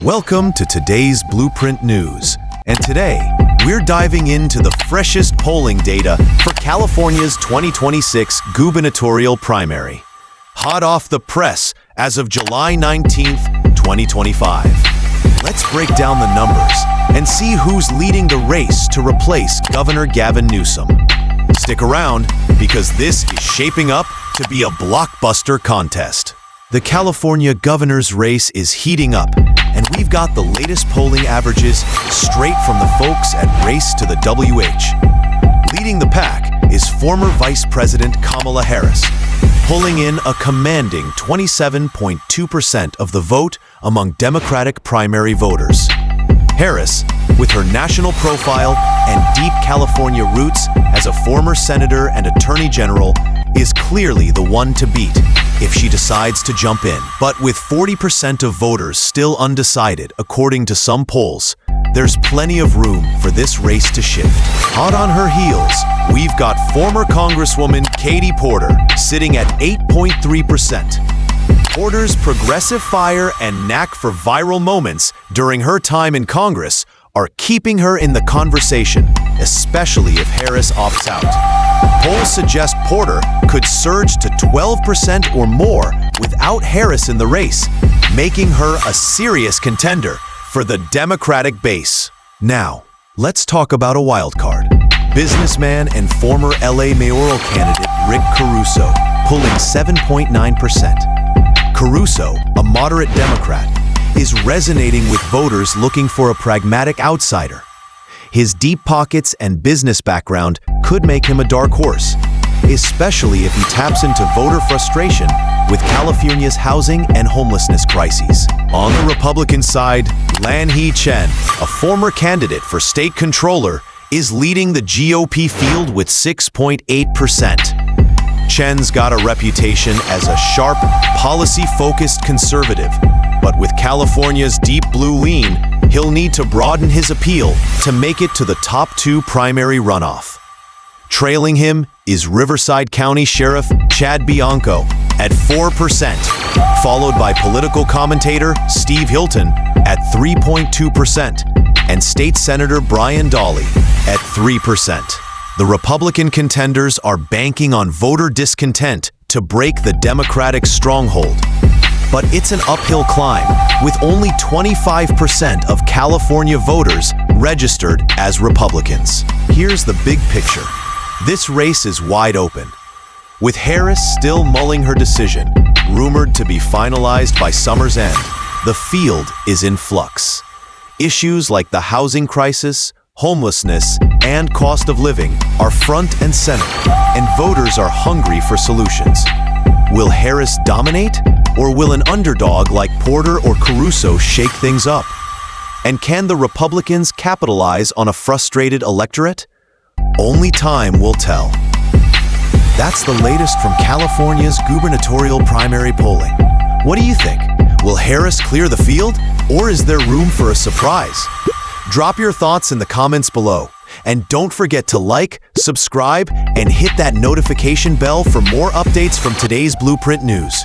Welcome to today's Blueprint News, and today we're diving into the freshest polling data for California's 2026 gubernatorial primary. Hot off the press as of July 19th, 2025. Let's break down the numbers and see who's leading the race to replace Governor Gavin Newsom. Stick around because this is shaping up to be a blockbuster contest. The California governor's race is heating up, and we've got the latest polling averages straight from the folks at Race to the WH. Leading the pack is former Vice President Kamala Harris, pulling in a commanding 27.2% of the vote among Democratic primary voters. Harris, with her national profile and deep California roots as a former senator and attorney general, is clearly the one to beat if she decides to jump in. But with 40% of voters still undecided, according to some polls, there's plenty of room for this race to shift. Hot on her heels, we've got former Congresswoman Katie Porter sitting at 8.3%. Porter's progressive fire and knack for viral moments during her time in Congress are keeping her in the conversation, especially if Harris opts out. Polls suggest Porter could surge to 12% or more without Harris in the race, making her a serious contender for the Democratic base. Now, let's talk about a wildcard. Businessman and former LA mayoral candidate Rick Caruso, pulling 7.9%. Caruso, a moderate Democrat, is resonating with voters looking for a pragmatic outsider. His deep pockets and business background could make him a dark horse, especially if he taps into voter frustration with California's housing and homelessness crises. On the Republican side, Lanhee Chen, a former candidate for state controller, is leading the GOP field with 6.8%. Chen's got a reputation as a sharp, policy-focused conservative, but with California's deep blue lean, he'll need to broaden his appeal to make it to the top two primary runoff. Trailing him is Riverside County Sheriff Chad Bianco at 4%, followed by political commentator Steve Hilton at 3.2%, and State Senator Brian Dahle at 3%. The Republican contenders are banking on voter discontent to break the Democratic stronghold. But it's an uphill climb, with only 25% of California voters registered as Republicans. Here's the big picture. This race is wide open. With Harris still mulling her decision, rumored to be finalized by summer's end, the field is in flux. Issues like the housing crisis, homelessness, and cost of living are front and center, and voters are hungry for solutions. Will Harris dominate, or will an underdog like Porter or Caruso shake things up? And can the Republicans capitalize on a frustrated electorate? Only time will tell. That's the latest from California's gubernatorial primary polling. What do you think? Will Harris clear the field, or is there room for a surprise? Drop your thoughts in the comments below. And don't forget to like, subscribe, and hit that notification bell for more updates from today's Blueprint News.